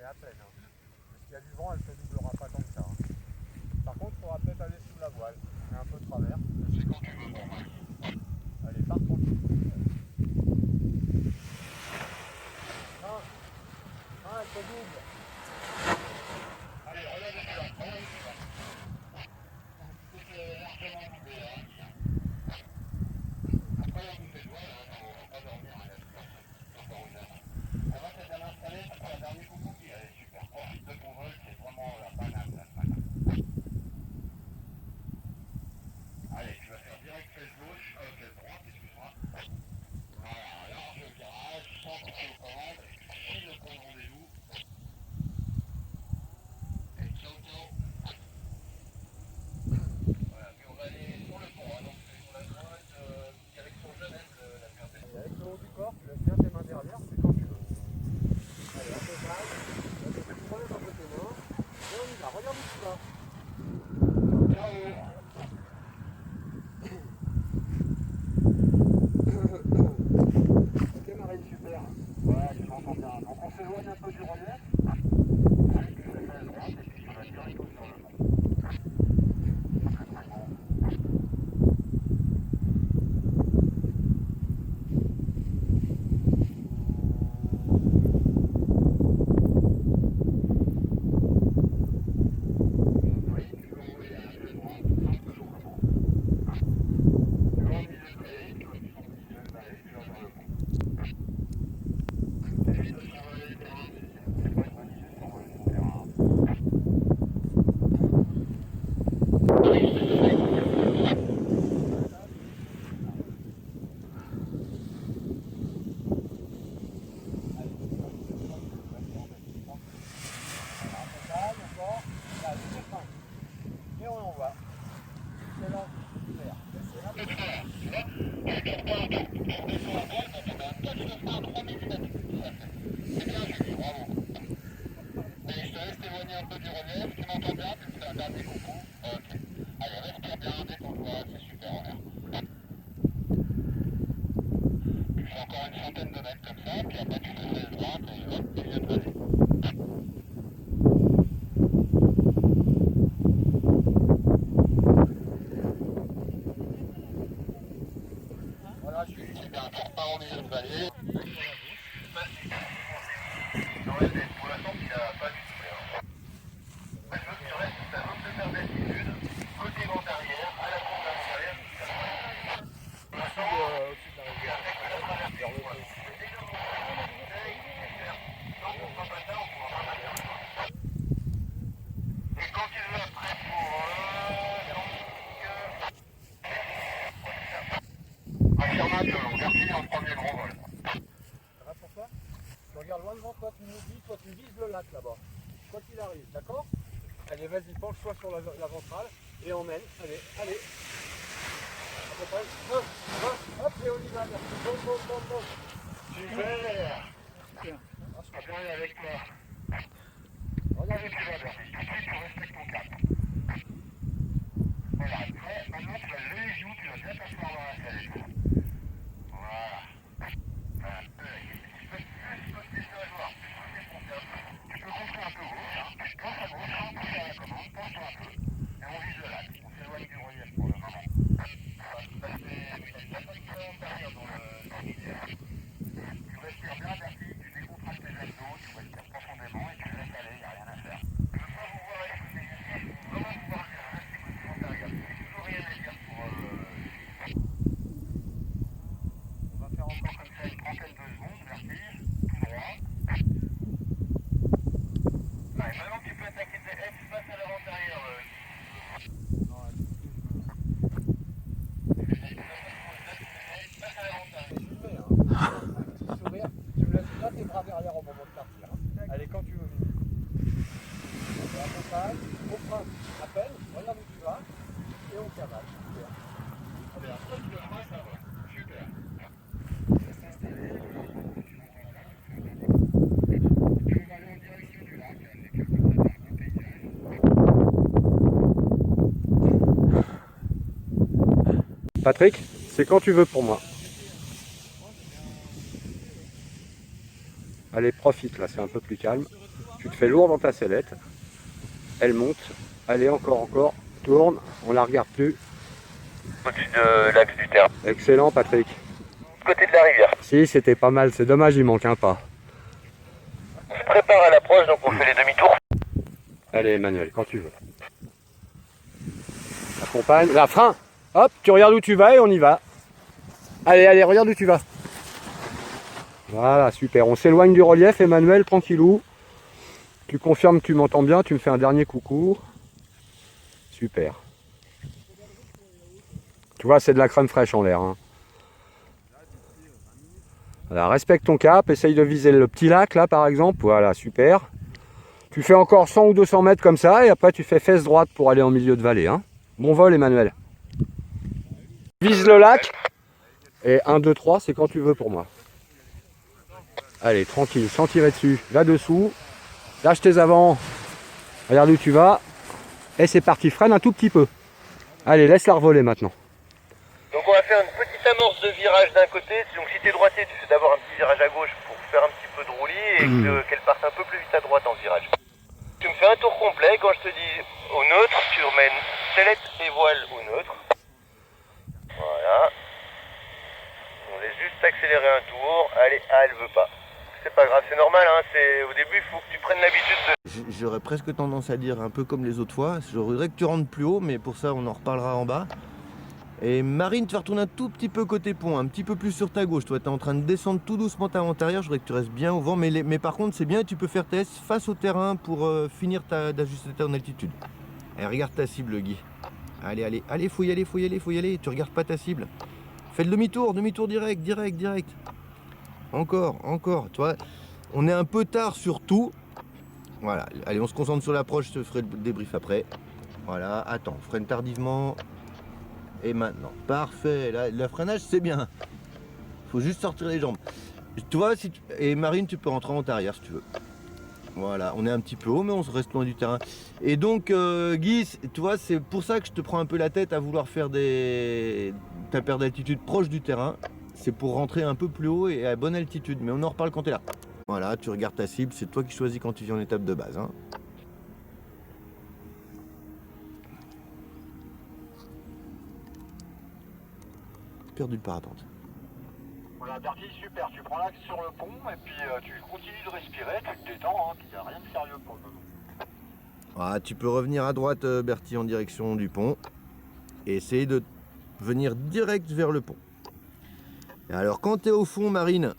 à pleine. Hein. Parce qu'il y a du vent, elle ne se doublera pas tant que ça. Hein. Par contre, il faudra peut-être aller sous la voile. On est un peu de travers. C'est quand tu veux pour moi. Allez, part tranquille. Non, elle se double. Allez, relève-toi là, relève-toi. C'est largement doublé, hein. Après, on vous fait jouer, hein, faut pas dormir, hein, encore une heure. Ça va, t'es bien installé, ça fait un dernier coucou qui est super. Profite de ton vol, c'est vraiment la banane là, ce matin. Allez, tu vas faire direct fesse gauche, fesse droite, excuse-moi. Voilà, large virage, sans couper aux commandes, file le point de rendez-vous. Et ciao, ciao. Voilà, puis on va aller sur le pont, hein, donc c'est sur la droite, direction Genève, la PRP. Avec le haut du corps, tu laisses bien tes mains derrière, c'est quand tu veux. Allez, un peu calme. Tu relèves un peu tes mains. Et on y va, regarde où tu vas. Ciao. Ok Marine, super. Ouais, je m'entends bien. Donc on s'éloigne un peu du relief. Allez, tu fais ça à droite et puis tu vas direct sur le pont. Oui, tu peux rouler à la fesse droite, sans couper aux commandes. Tu vas au milieu de vallée, tu vas au milieu de vallée, tu vas vers le pont. Évite de travailler le terrain, c'est pas une bonne idée de travailler le terrain. Et on envoie. C'est là, super. C'est là. Tu tournes pas un tout. Tu redescends la voile quand on a un touch de frein à 3 mm. C'est bien, Julie, bravo. Mais je te laisse t'éloigner un peu du relief. Tu m'entends bien? Tu me fais un dernier coucou? Ok. Allez, respire bien, détends-toi, c'est super en l'air. Tu fais encore une centaine de mètres comme ça, puis après tu fais fesse droite et hop, tu viens de vallée. Voilà, je suis. C'est bien, tu repars au milieu de vallée. Dans la tête, pour l'instant, il n'a pas du tout l'air. Moi, je veux que tu restes sur ta zone de faire d'altitude, côté vent arrière, à la courbe arrière, jusqu'à la fin. Pour l'instant, Au-dessus de la et rivière. avec la traversée Vers du le poids. pont. C'est déjà bon. Tant qu'on ne fera pas ça, on ne pourra pas partir. Et quand tu veux après pour affirmation, on continue en premier gros vol. Ça va pour toi? Tu regardes loin devant toi, tu nous dis, toi tu vises le lac là-bas. Quoi qu'il arrive, d'accord? Allez, vas-y, penche-toi sur la ventrale et emmène. Allez, allez. À peu près. Hop, et on y va. Merci. Bon. Super. Je viens avec toi. Regarde, Allez, tu vas bien. Tout de suite, tu respectes ton cap. Voilà, après, maintenant tu vas lever les genoux, tu vas bien t'asseoir dans la selle. Voilà. Voilà. Tu peux poster sur la joie, tu peux poster ton cap. Tu peux pousser un peu gauche, hein. Pense à gauche, sans pousser à la commande, pense-toi un peu. Et on vise le lac. On s'éloigne du relief pour le moment. Ça fait pas de créance derrière dans le rivière. Tu respires bien, Bertie, tu décontractes tes abdos, tu respires profondément et tu laisses aller, il n'y a rien à faire. Je ne veux pas vous voir écouter ici, je veux vraiment vous voir rester côté antérieur. J'ai toujours rien à dire pour on va faire encore comme ça une trentaine de secondes, Bertie, tout droit. Ouais, maintenant tu peux attaquer tes espaces à l'avant-arrière. non, Espace à l'avant-arrière. c'est filmé, hein. Petit sourire. Tu me laisses pas tes bras derrière au moment de partir. Hein. Allez, quand tu veux. Allez, à ton calme, au frein, à peine, regarde où tu vas, et on cavale. Super. Allez, après tu le feras, ça va. Super. Reste installé. Tu vas aller en direction du lac avec un peu de paysage. Patrick, c'est quand tu veux pour moi. Allez, profite là, c'est un peu plus calme. Tu te fais lourd dans ta sellette. Elle monte. Allez, encore. Tourne. On la regarde plus. Au-dessus de l'axe du terrain. Excellent, Patrick. Côté de la rivière. Si, c'était pas mal. C'est dommage, il manque un pas. On se prépare à l'approche, donc on fait les demi-tours. Allez, Emmanuel, quand tu veux. Accompagne. La frein. Hop, tu regardes où tu vas et on y va. Allez, regarde où tu vas. Voilà, super. On s'éloigne du relief, Emmanuel, tranquillou. Tu confirmes que tu m'entends bien, tu me fais un dernier coucou. Super. Tu vois, c'est de la crème fraîche en l'air. Hein. Voilà, respecte ton cap, essaye de viser le petit lac, là, par exemple. Voilà, super. Tu fais encore 100 ou 200 mètres comme ça, et après tu fais fesse droite pour aller en milieu de vallée. Hein. Bon vol, Emmanuel. Vise le lac. Et 1, 2, 3, c'est quand tu veux pour moi. Allez, tranquille, sans tirer dessus. Va dessous. Lâche tes avants. Regarde où tu vas. Et c'est parti, freine un tout petit peu. Allez, laisse-la revoler maintenant. Donc on va faire une petite amorce de virage d'un côté. Donc si tu es droitier, tu fais d'abord un petit virage à gauche pour faire un petit peu de roulis et qu'elle parte un peu plus vite à droite en virage. Tu me fais un tour complet. Quand je te dis au neutre, tu remènes sellette et voile au neutre. Voilà. On laisse juste accélérer un tour. Allez, elle veut pas. C'est pas grave, c'est normal, hein. Au début, il faut que tu prennes l'habitude de... J'aurais presque tendance à dire un peu comme les autres fois. Je voudrais que tu rentres plus haut, mais pour ça, on en reparlera en bas. Et Marine, tu vas retourner un tout petit peu côté pont, un petit peu plus sur ta gauche. Toi, tu es en train de descendre tout doucement ta antérieure. Je voudrais que tu restes bien au vent. Mais par contre, c'est bien, tu peux faire tes S face au terrain pour finir d'ajuster ton altitude. Et regarde ta cible, Guy. Allez, faut y aller. Tu regardes pas ta cible. Fais le demi-tour direct. Encore. Tu vois, on est un peu tard sur tout. Voilà, allez, on se concentre sur l'approche, je te ferai le débrief après. Voilà, attends, freine tardivement. Et maintenant, parfait. Là, le freinage, c'est bien. Faut juste sortir les jambes. Tu vois, et Marine, tu peux rentrer en arrière si tu veux. Voilà, on est un petit peu haut, mais on se reste loin du terrain. Et donc, Guy, tu vois, c'est pour ça que je te prends un peu la tête à vouloir faire ta perte d'altitude proche du terrain. C'est pour rentrer un peu plus haut et à bonne altitude. Mais on en reparle quand tu es là. Voilà, tu regardes ta cible. C'est toi qui choisis quand tu viens en étape de base. Hein. Perdu le parapente. Voilà, Bertie, super. Tu prends l'axe sur le pont et puis tu continues de respirer. Tu te détends. Il n'y a rien de sérieux pour le moment. Ah, tu peux revenir à droite, Bertie, en direction du pont. Et essayer de venir direct vers le pont. Et alors, quand tu es au fond, Marine,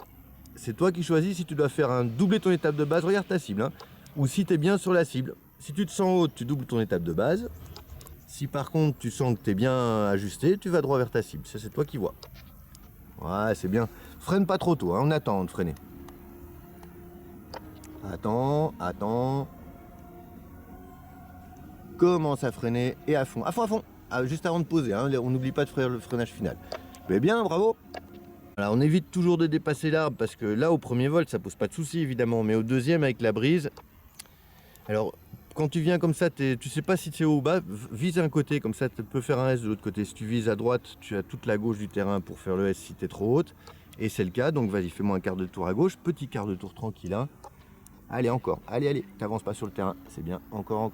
c'est toi qui choisis si tu dois faire doubler ton étape de base. Regarde ta cible. Hein, ou si tu es bien sur la cible. Si tu te sens haute, tu doubles ton étape de base. Si par contre, tu sens que tu es bien ajusté, tu vas droit vers ta cible. Ça, c'est toi qui vois. Ouais, c'est bien. Freine pas trop tôt. Hein, on attend de freiner. Attends. Commence à freiner et à fond. À fond. Ah, juste avant de poser. Hein, on n'oublie pas de faire le freinage final. Mais bien, bravo. Alors on évite toujours de dépasser l'arbre parce que là au premier vol ça pose pas de souci évidemment, mais au deuxième avec la brise, alors quand tu viens comme ça, tu sais pas si tu es haut ou bas, vise un côté comme ça tu peux faire un S de l'autre côté. Si tu vises à droite, tu as toute la gauche du terrain pour faire le S si tu es trop haute, et c'est le cas, donc vas-y fais-moi un quart de tour à gauche, petit quart de tour tranquille. Hein. Allez encore, allez, t'avances pas sur le terrain, c'est bien, encore,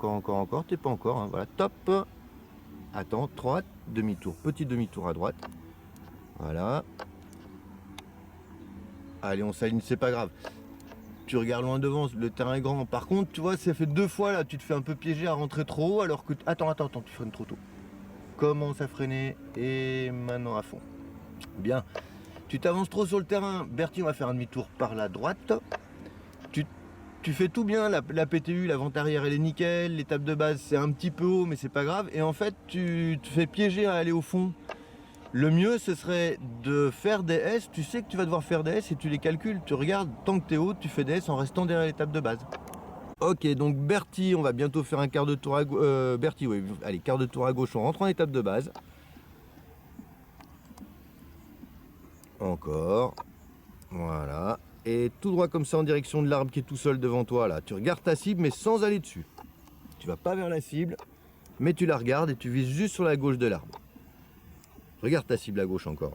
t'es pas encore, hein. Voilà, top. Attends, 3, demi-tour, petit demi-tour à droite, voilà. Allez, on s'aligne, c'est pas grave. Tu regardes loin devant, le terrain est grand. Par contre, tu vois, ça fait 2 fois là, tu te fais un peu piéger à rentrer trop haut alors que... Attends, tu freines trop tôt. Commence à freiner et maintenant à fond. Bien. Tu t'avances trop sur le terrain. Bertie, on va faire un demi-tour par la droite. Tu fais tout bien, la PTU, la vente arrière elle est nickel, l'étape de base c'est un petit peu haut mais c'est pas grave. Et en fait, tu te fais piéger à aller au fond. Le mieux, ce serait de faire des S. Tu sais que tu vas devoir faire des S et tu les calcules. Tu regardes, tant que tu es haut, tu fais des S en restant derrière l'étape de base. Ok, donc Bertie, on va bientôt faire un quart de tour à gauche. Bertie, oui, allez, quart de tour à gauche, on rentre en étape de base. Encore. Voilà. Et tout droit comme ça en direction de l'arbre qui est tout seul devant toi. Là, tu regardes ta cible, mais sans aller dessus. Tu vas pas vers la cible, mais tu la regardes et tu vises juste sur la gauche de l'arbre. Regarde ta cible à gauche encore.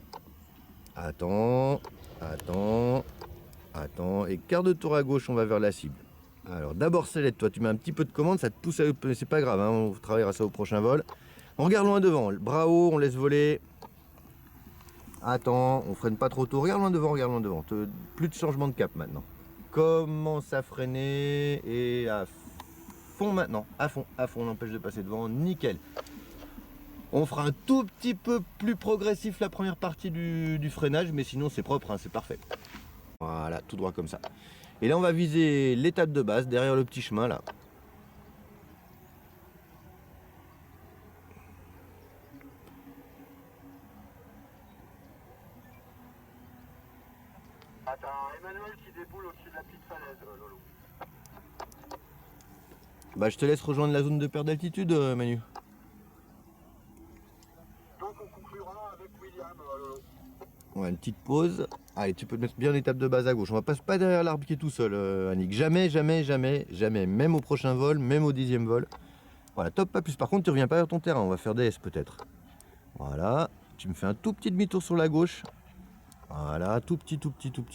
Attends. Et quart de tour à gauche, on va vers la cible. Alors d'abord Célette, toi tu mets un petit peu de commande, ça te pousse à... C'est pas grave, hein, on travaillera ça au prochain vol. On regarde loin devant, bras haut, on laisse voler. Attends, on freine pas trop tôt, regarde loin devant. Plus de changement de cap maintenant. Commence à freiner et à fond maintenant, à fond, on empêche de passer devant, nickel. On fera un tout petit peu plus progressif la première partie du freinage, mais sinon c'est propre, hein, c'est parfait. Voilà, tout droit comme ça. Et là on va viser l'étape de base, derrière le petit chemin là. Attends, Emmanuel qui déboule au-dessus de la petite falaise, Lolo. Bah je te laisse rejoindre la zone de perte d'altitude, Manu. Donc on conclura avec William, Lolo. Ouais, une petite pause. Allez, tu peux te mettre bien l'étape de base à gauche. On va pas derrière l'arbre qui est tout seul, Annick. Jamais. Même au prochain vol, même au 10e vol. Voilà, top, pas plus. Par contre, tu reviens pas vers ton terrain. On va faire DS peut-être. Voilà. Tu me fais un tout petit demi-tour sur la gauche. Voilà, tout petit.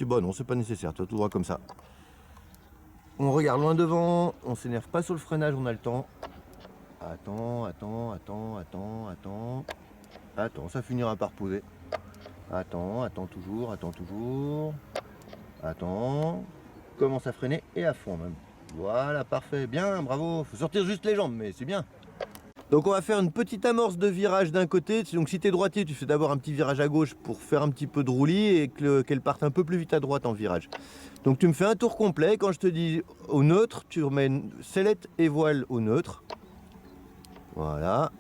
Bon, non, c'est pas nécessaire. Toi, tout droit comme ça. On regarde loin devant. On s'énerve pas sur le freinage, on a le temps. Attends, ça finira par poser. Attends, toujours. Attends. Commence à freiner et à fond même. Voilà, parfait. Bien, bravo. Faut sortir juste les jambes, mais c'est bien. Donc on va faire une petite amorce de virage d'un côté. Donc si tu es droitier, tu fais d'abord un petit virage à gauche pour faire un petit peu de roulis et qu'elle parte un peu plus vite à droite en virage. Donc tu me fais un tour complet. Quand je te dis au neutre, tu remets sellette et voile au neutre. Voilà.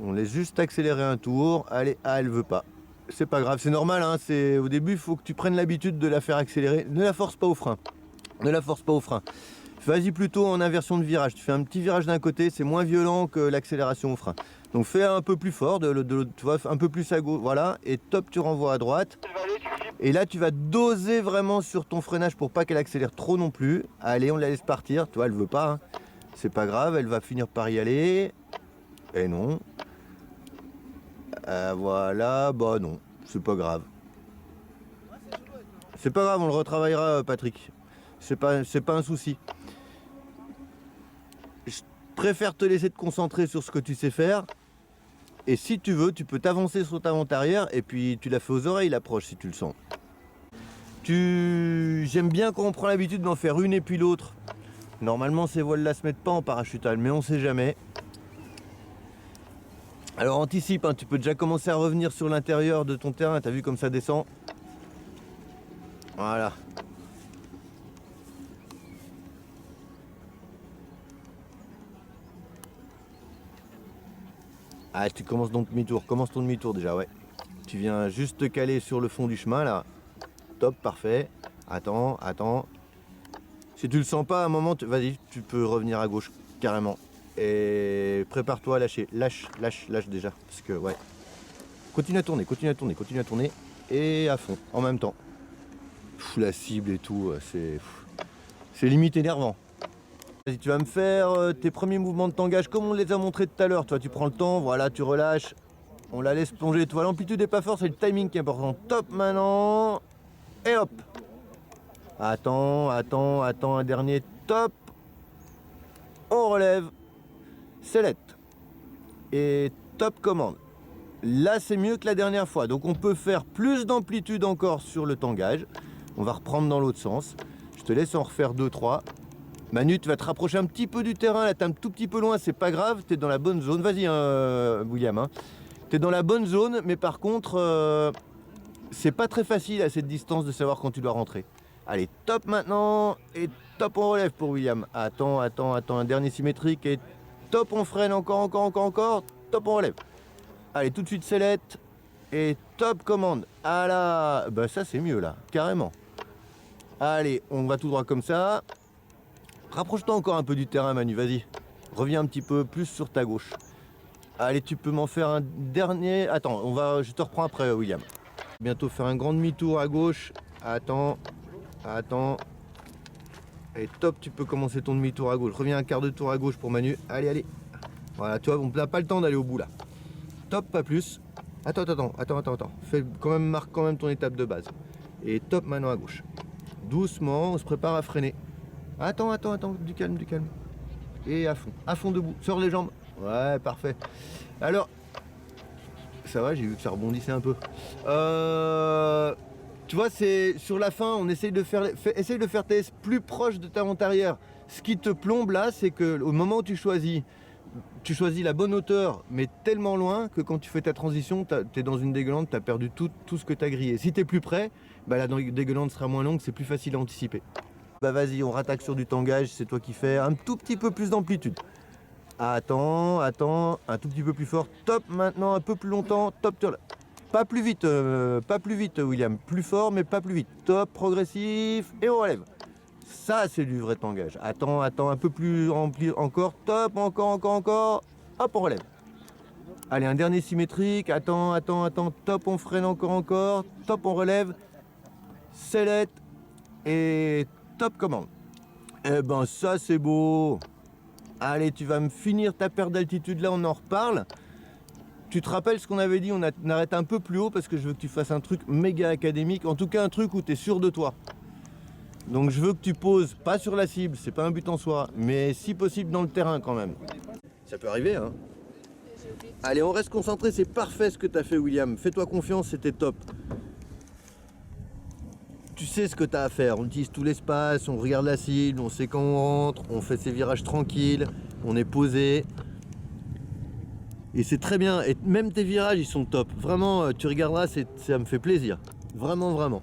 On laisse juste accélérer un tour. Allez, elle veut pas. C'est pas grave, c'est normal, hein, au début il faut que tu prennes l'habitude de la faire accélérer. Ne la force pas au frein. Vas-y plutôt en inversion de virage. Tu fais un petit virage d'un côté, c'est moins violent que l'accélération au frein. Donc fais un peu plus fort, tu vois, un peu plus à gauche, voilà, et top, tu renvoies à droite. Et là tu vas doser vraiment sur ton freinage pour pas qu'elle accélère trop non plus. Allez, on la laisse partir, tu vois, elle veut pas, hein. C'est pas grave, elle va finir par y aller. Et non. Voilà, bah non, c'est pas grave. C'est pas grave, on le retravaillera, Patrick. C'est pas un souci. Je préfère te laisser te concentrer sur ce que tu sais faire. Et si tu veux, tu peux t'avancer sur ta vente arrière et puis tu la fais aux oreilles l'approche si tu le sens. J'aime bien quand on prend l'habitude d'en faire une et puis l'autre. Normalement ces voiles-là se mettent pas en parachutal, mais on sait jamais. Alors anticipe, hein, tu peux déjà commencer à revenir sur l'intérieur de ton terrain, t'as vu comme ça descend. Voilà. Ah, tu commences ton demi-tour, déjà, ouais. Tu viens juste te caler sur le fond du chemin là. Top, parfait. Attends. Si tu le sens pas à un moment, vas-y, tu peux revenir à gauche, carrément. Et prépare-toi à lâcher. Lâche déjà. Parce que ouais. Continue à tourner. Et à fond, en même temps. La cible et tout, c'est limite énervant. Vas-y, tu vas me faire tes premiers mouvements de tangage comme on les a montrés tout à l'heure. Toi, tu prends le temps, voilà, tu relâches. On la laisse plonger. Tu vois, l'amplitude n'est pas forte, c'est le timing qui est important. Top maintenant. Et hop. Attends, un dernier. Top. On relève. Sellette. Et top commande. Là, c'est mieux que la dernière fois. Donc, on peut faire plus d'amplitude encore sur le tangage. On va reprendre dans l'autre sens. Je te laisse en refaire 2-3. Manu, tu vas te rapprocher un petit peu du terrain. Là, t'es un tout petit peu loin. C'est pas grave. T'es dans la bonne zone. Vas-y, hein, William. Hein. T'es dans la bonne zone. Mais par contre, c'est pas très facile à cette distance de savoir quand tu dois rentrer. Allez, top maintenant. Et top, on relève pour William. Attends. Un dernier symétrique. Et top, on freine. Encore. Top, on relève. Allez, tout de suite, sellette. Et top commande. Ah là, bah ça c'est mieux là, carrément. Allez, on va tout droit comme ça. Rapproche-toi encore un peu du terrain, Manu, vas-y. Reviens un petit peu plus sur ta gauche. Allez, tu peux m'en faire un dernier. Attends, je te reprends après, William. Bientôt faire un grand demi-tour à gauche. Attends. Et top, tu peux commencer ton demi-tour à gauche. Reviens un quart de tour à gauche pour Manu. Allez. Voilà, tu vois, on n'a pas le temps d'aller au bout là. Top, pas plus. Attends. Marque quand même ton étape de base. Et top maintenant à gauche. Doucement, on se prépare à freiner. Attends, du calme, du calme. Et à fond debout, sors les jambes. Ouais, parfait. Alors, ça va, j'ai vu que ça rebondissait un peu. Tu vois, c'est sur la fin, on essaye de faire tes S plus proche de ta monte arrière. Ce qui te plombe là, c'est que au moment où tu choisis la bonne hauteur, mais tellement loin que quand tu fais ta transition, tu es dans une dégueulante, tu as perdu tout ce que tu as grillé. Si tu es plus près, bah, la dégueulante sera moins longue, c'est plus facile à anticiper. Bah vas-y, on rattaque sur du tangage, c'est toi qui fais un tout petit peu plus d'amplitude. Attends, un tout petit peu plus fort. Top maintenant, un peu plus longtemps. Top, pas plus vite William. Plus fort, mais pas plus vite. Top, progressif, et on relève. Ça, c'est du vrai tangage. Attends, un peu plus rempli encore. Top, encore. Hop, on relève. Allez, un dernier symétrique. Attends. Top, on freine encore. Top, on relève. Sellette. Et top commande. Eh ben, ça, c'est beau. Allez, tu vas me finir ta perte d'altitude, là on en reparle. Tu te rappelles ce qu'on avait dit, on arrête un peu plus haut parce que je veux que tu fasses un truc méga académique, en tout cas un truc où tu es sûr de toi. Donc je veux que tu poses, pas sur la cible, c'est pas un but en soi, mais si possible dans le terrain quand même. Ça peut arriver, hein. Allez, on reste concentré, c'est parfait ce que tu as fait William, fais-toi confiance, c'était top. Tu sais ce que tu as à faire, on utilise tout l'espace, on regarde la cible, on sait quand on rentre, on fait ses virages tranquilles, on est posé. Et c'est très bien, et même tes virages ils sont top. Vraiment, tu regarderas, ça me fait plaisir. Vraiment.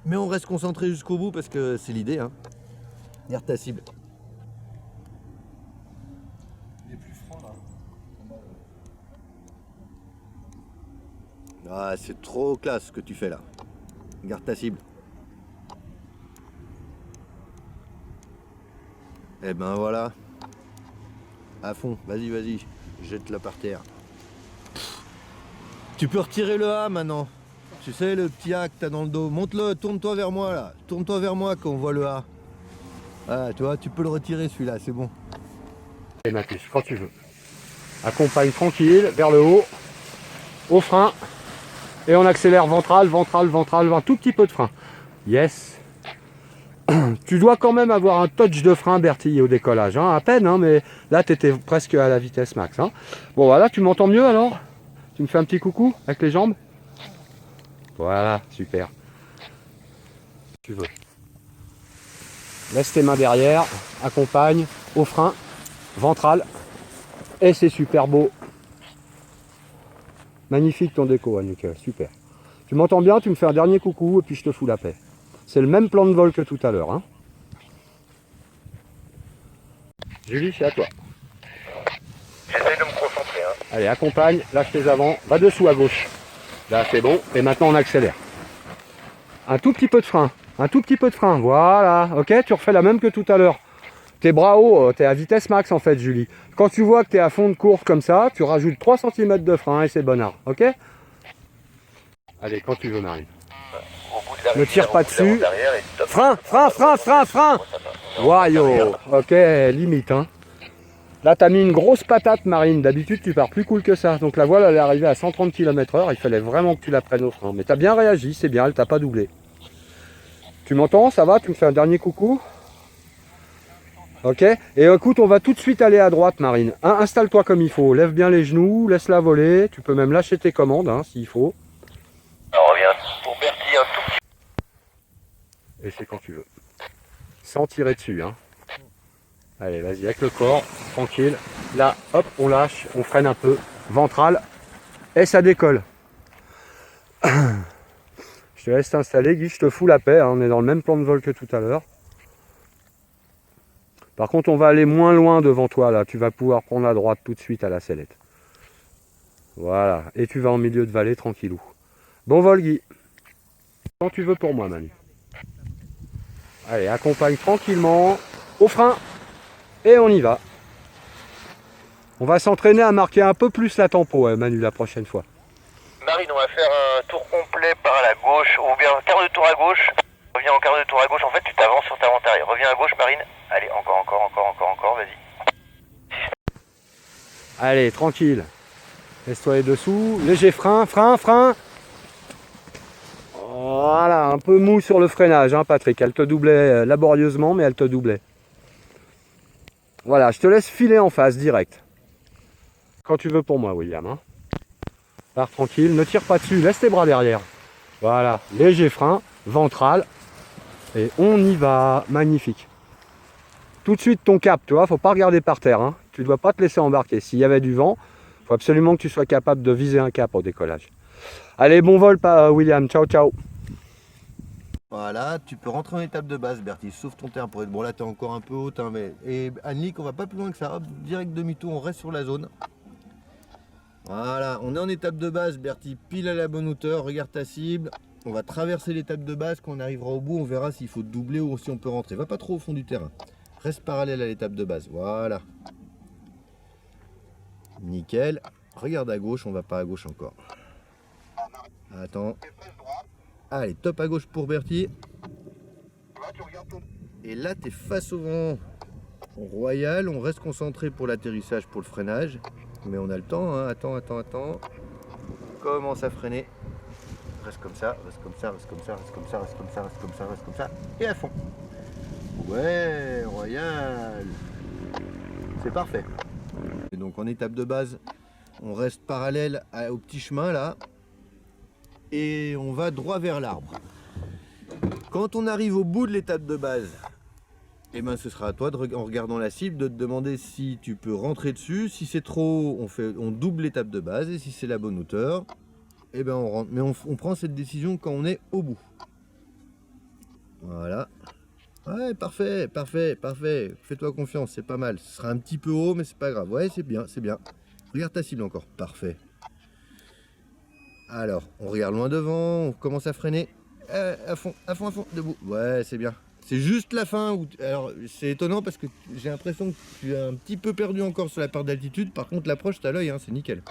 Mais on reste concentré jusqu'au bout parce que c'est l'idée. Hein. Regarde ta cible. Il est plus franc là. Ah, c'est trop classe ce que tu fais là. Regarde ta cible. Et ben voilà. À fond, vas-y. Jette-la par terre. Tu peux retirer le A maintenant. Tu sais, le petit A que t'as dans le dos. Monte-le, tourne-toi vers moi là. Tourne-toi vers moi quand on voit le A. Ah, tu vois, tu peux le retirer celui-là, c'est bon. Et Mathis, quand tu veux. Accompagne tranquille, vers le haut, au frein. Et on accélère ventral, un tout petit peu de frein. Yes. Tu dois quand même avoir un touch de frein, Bertille, au décollage, hein, à peine, hein, mais là tu étais presque à la vitesse max. Hein. Bon voilà, tu m'entends mieux alors? Tu me fais un petit coucou avec les jambes? Voilà, super. Tu veux. Laisse tes mains derrière, accompagne, au frein, ventral, et c'est super beau. Magnifique ton déco, hein, nickel, super. Tu m'entends bien, tu me fais un dernier coucou et puis je te fous la paix. C'est le même plan de vol que tout à l'heure. Hein. Julie, c'est à toi. J'essaie de me concentrer. Hein. Allez, accompagne, lâche tes avants, va dessous à gauche. Là, c'est bon. Et maintenant, on accélère. Un tout petit peu de frein. Voilà. Ok, tu refais la même que tout à l'heure. Tes bras hauts, tu es à vitesse max en fait, Julie. Quand tu vois que tu es à fond de course comme ça, tu rajoutes 3 cm de frein et c'est bonnard. Ok? Allez, quand tu veux, Marine. Ne tire pas dessus. Frein. Waouh. Ok, limite. Hein. Là, tu as mis une grosse patate, Marine. D'habitude, tu pars plus cool que ça. Donc la voile, elle est arrivée à 130 km/h. Il fallait vraiment que tu la prennes au frein. Mais tu as bien réagi, c'est bien, elle t'a pas doublé. Tu m'entends? Ça va? Tu me fais un dernier coucou? Ok? Et écoute, on va tout de suite aller à droite, Marine. Hein, installe-toi comme il faut. Lève bien les genoux, laisse-la voler. Tu peux même lâcher tes commandes, hein, s'il faut. Alors, on revient pour Bertie un tout petit Et c'est quand tu veux. Sans tirer dessus. Hein. Allez, vas-y, avec le corps, tranquille. Là, hop, on lâche, on freine un peu. Ventral. Et ça décolle. Je te laisse t'installer, Guy, je te fous la paix. Hein, on est dans le même plan de vol que tout à l'heure. Par contre, on va aller moins loin devant toi, là. Tu vas pouvoir prendre à droite tout de suite à la sellette. Voilà. Et tu vas en milieu de vallée, tranquillou. Bon vol, Guy. Quand tu veux pour moi, Manu. Allez, accompagne tranquillement. Au frein. Et on y va. On va s'entraîner à marquer un peu plus la tempo, hein, Manu, la prochaine fois. Marine, on va faire un tour complet par la gauche, ou bien un quart de tour à gauche. Reviens en quart de tour à gauche, en fait tu t'avances sur ta vente arrière. Reviens à gauche, Marine. Allez, encore, vas-y. Allez, tranquille. Laisse-toi les dessous. Léger frein. Voilà, un peu mou sur le freinage, hein, Patrick. Elle te doublait laborieusement, mais elle te doublait. Voilà, je te laisse filer en face, direct. Quand tu veux pour moi, William. Hein. Pars tranquille, ne tire pas dessus, laisse tes bras derrière. Voilà, léger frein, ventral. Et on y va, magnifique. Tout de suite ton cap, tu vois, faut pas regarder par terre. Hein. Tu ne dois pas te laisser embarquer. S'il y avait du vent, il faut absolument que tu sois capable de viser un cap au décollage. Allez, bon vol, William. Ciao, ciao. Voilà, tu peux rentrer en étape de base, Bertie, sauf ton terrain pour être bon. Là, tu es encore un peu haute, hein, mais. Et Anneliek, on va pas plus loin que ça. Hop, direct demi-tour, on reste sur la zone. Voilà, on est en étape de base, Bertie, pile à la bonne hauteur. Regarde ta cible. On va traverser l'étape de base. Quand on arrivera au bout, on verra s'il faut doubler ou si on peut rentrer. Va pas trop au fond du terrain. Reste parallèle à l'étape de base. Voilà. Nickel. Regarde à gauche, on va pas à gauche encore. Attends. Allez, top à gauche pour Bertie. Et là, tu es face au vent. Royal, on reste concentré pour l'atterrissage, pour le freinage. Mais on a le temps, hein. Attends. Commence à freiner. Reste comme ça, reste comme ça. Et à fond. Ouais, Royal. C'est parfait. Et donc en étape de base, on reste parallèle au petit chemin là. Et on va droit vers l'arbre. Quand on arrive au bout de l'étape de base, eh ben, ce sera à toi, en regardant la cible, de te demander si tu peux rentrer dessus. Si c'est trop, on double l'étape de base. Et si c'est la bonne hauteur, eh ben, on rentre. Mais on prend cette décision quand on est au bout. Voilà. Ouais, parfait. Fais-toi confiance, c'est pas mal. Ce sera un petit peu haut, mais c'est pas grave. Ouais, c'est bien. Regarde ta cible encore. Parfait. Alors, on regarde loin devant, on commence à freiner. À fond, debout. Ouais, c'est bien. C'est juste la fin. Alors, c'est étonnant parce que j'ai l'impression que tu as un petit peu perdu encore sur la part d'altitude. Par contre, l'approche, t'as l'œil, hein, c'est nickel.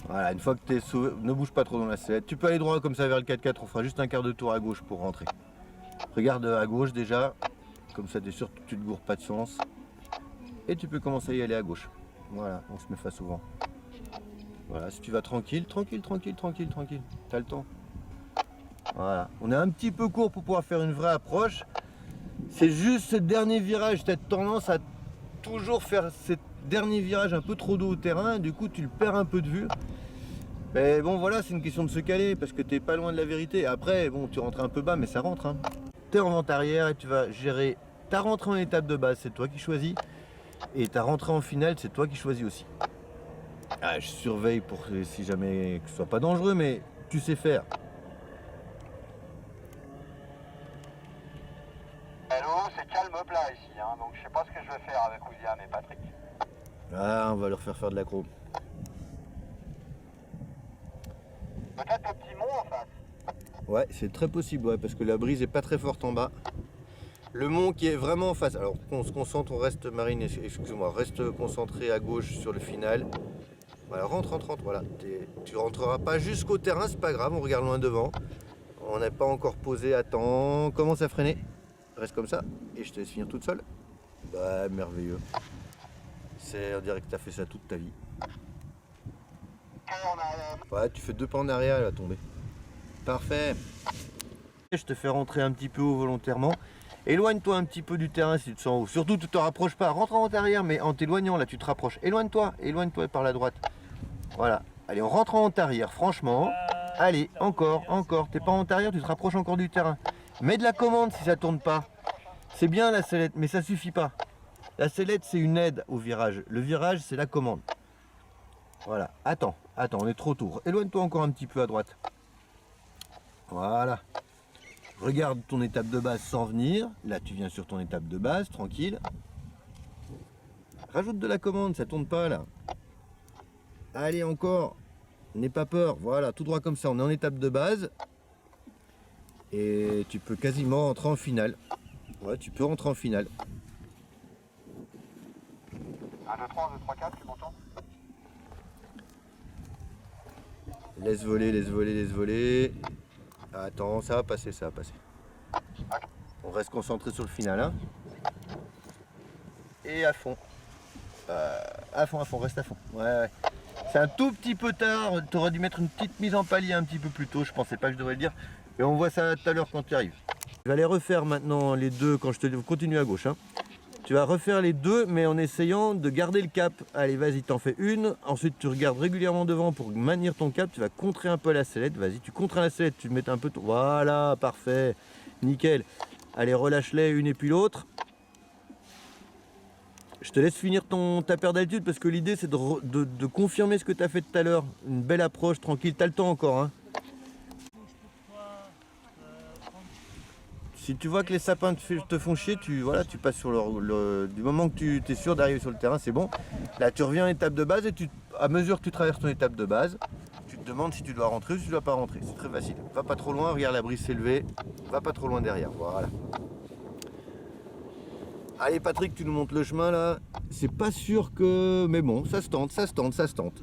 Voilà, une fois que tu es sauvé, ne bouge pas trop dans la sellette. Tu peux aller droit comme ça vers le 4x4. On fera juste un quart de tour à gauche pour rentrer. Regarde à gauche déjà. Comme ça, tu es sûr que tu ne te gourres pas de sens. Et tu peux commencer à y aller à gauche. Voilà, on se met face au vent. Voilà, si tu vas tranquille. T'as le temps. Voilà, on est un petit peu court pour pouvoir faire une vraie approche. C'est juste ce dernier virage, tu as tendance à toujours faire ce dernier virage un peu trop dos au terrain. Du coup, tu le perds un peu de vue. Mais bon, voilà, c'est une question de se caler parce que tu n'es pas loin de la vérité. Après, bon, tu rentres un peu bas, mais ça rentre. Hein. Tu es en vente arrière et tu vas gérer ta rentrée en étape de base, c'est toi qui choisis. Et ta rentrée en finale, c'est toi qui choisis aussi. Ah, je surveille pour si jamais que ce soit pas dangereux, mais tu sais faire. Hello, c'est calme plat ici, hein, donc je sais pas ce que je vais faire avec William et Patrick. Ah, on va leur faire de l'accro. Peut-être le petit mont en face. Ouais, c'est très possible, ouais, parce que la brise est pas très forte en bas. Le mont qui est vraiment en face. Alors, on se concentre, on reste, Marine, excuse-moi, reste concentré à gauche sur le final. Voilà, rentre, voilà. Tu rentreras pas jusqu'au terrain, c'est pas grave, on regarde loin devant. On n'est pas encore posé, attends, commence à freiner. Reste comme ça, et je te laisse finir toute seule. Bah, merveilleux. On dirait que tu as fait ça toute ta vie. Ouais, tu fais 2 pas en arrière, elle va tomber. Parfait. Je te fais rentrer un petit peu haut volontairement. Éloigne-toi un petit peu du terrain si tu te sens haut. Surtout, tu ne te rapproches pas. Rentre en arrière, mais en t'éloignant, là, tu te rapproches. Éloigne-toi par la droite. Voilà. Allez, on rentre en arrière, franchement. Allez, encore. T'es pas en arrière, tu te rapproches encore du terrain. Mets de la commande si ça tourne pas. C'est bien la sellette, mais ça suffit pas. La sellette, c'est une aide au virage. Le virage, c'est la commande. Voilà. Attends, on est trop tôt. Éloigne-toi encore un petit peu à droite. Voilà. Regarde ton étape de base sans venir. Là, tu viens sur ton étape de base, tranquille. Rajoute de la commande, ça tourne pas là. Allez, encore. N'aie pas peur. Voilà, tout droit comme ça. On est en étape de base. Et tu peux quasiment entrer en finale. Ouais, tu peux rentrer en finale. 1, 2, 3, 2, 3, 4, tu m'entends? Laisse voler. Attends, ça va passer. On reste concentré sur le final. Hein. Et à fond. Reste à fond. Ouais. C'est un tout petit peu tard. Tu aurais dû mettre une petite mise en palier un petit peu plus tôt. Je pensais pas que je devrais le dire. Et on voit ça tout à l'heure quand tu arrives. Je vais aller refaire maintenant les deux quand je te continue à gauche. Hein. Tu vas refaire les deux, mais en essayant de garder le cap. Allez, vas-y, t'en fais une. Ensuite, tu regardes régulièrement devant pour maintenir ton cap. Tu vas contrer un peu la sellette. Vas-y, tu contres la sellette. Tu mets un peu... Voilà, parfait. Nickel. Allez, relâche-les une et puis l'autre. Je te laisse finir ta paire d'altitude parce que l'idée, c'est de confirmer ce que tu as fait tout à l'heure. Une belle approche, tranquille. Tu as le temps encore, hein. Si tu vois que les sapins te font chier, tu passes sur du moment que tu es sûr d'arriver sur le terrain, c'est bon. Là, tu reviens à l'étape de base et à mesure que tu traverses ton étape de base, tu te demandes si tu dois rentrer ou si tu dois pas rentrer. C'est très facile. Va pas trop loin, regarde la brise s'élever. Va pas trop loin derrière, voilà. Allez Patrick, tu nous montres le chemin là. C'est pas sûr que... Mais bon, ça se tente, ça se tente, ça se tente.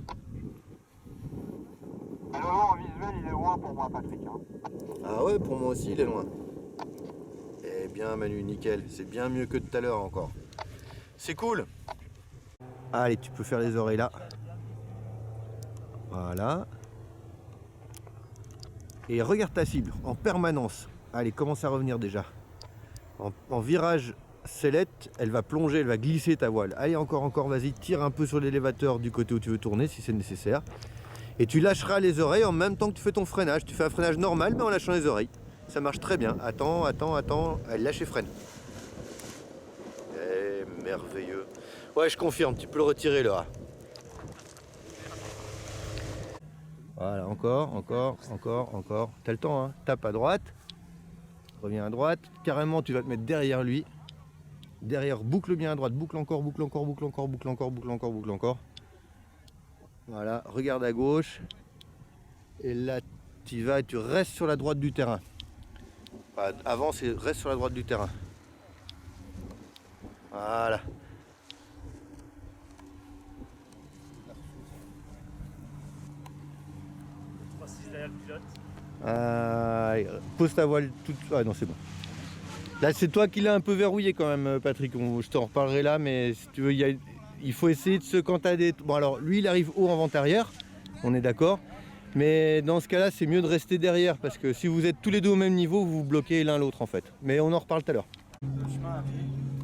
Le loin en visuel, il est loin pour moi, Patrick. Hein. Ah ouais, pour moi aussi, il est loin. Eh bien Manu, nickel. C'est bien mieux que tout à l'heure encore. C'est cool. Allez, tu peux faire les oreilles là. Voilà. Et regarde ta cible en permanence. Allez, commence à revenir déjà. En virage sellette, elle va plonger, elle va glisser ta voile. Allez, encore, vas-y, tire un peu sur l'élévateur du côté où tu veux tourner si c'est nécessaire. Et tu lâcheras les oreilles en même temps que tu fais ton freinage. Tu fais un freinage normal mais en lâchant les oreilles. Ça marche très bien. Attends. Allez, lâche et freine. Eh, merveilleux. Ouais, je confirme, tu peux le retirer là. Voilà, encore. T'as le temps, hein. Tape à droite. Reviens à droite. Carrément, tu vas te mettre derrière lui. Derrière, boucle bien à droite. Boucle encore. Voilà, regarde à gauche. Et là, tu vas et tu restes sur la droite du terrain. Enfin, avance et reste sur la droite du terrain. Voilà. Pose ta voile toute... Ah non, c'est bon. Là, c'est toi qui l'as un peu verrouillé quand même, Patrick. Je t'en reparlerai là, mais si tu veux, il faut essayer de se... Quand t'as des... Bon, alors, lui, il arrive haut en vente arrière. On est d'accord. Mais dans ce cas-là, c'est mieux de rester derrière parce que si vous êtes tous les deux au même niveau, vous vous bloquez l'un l'autre en fait. Mais on en reparle tout à l'heure. Le chemin à pied.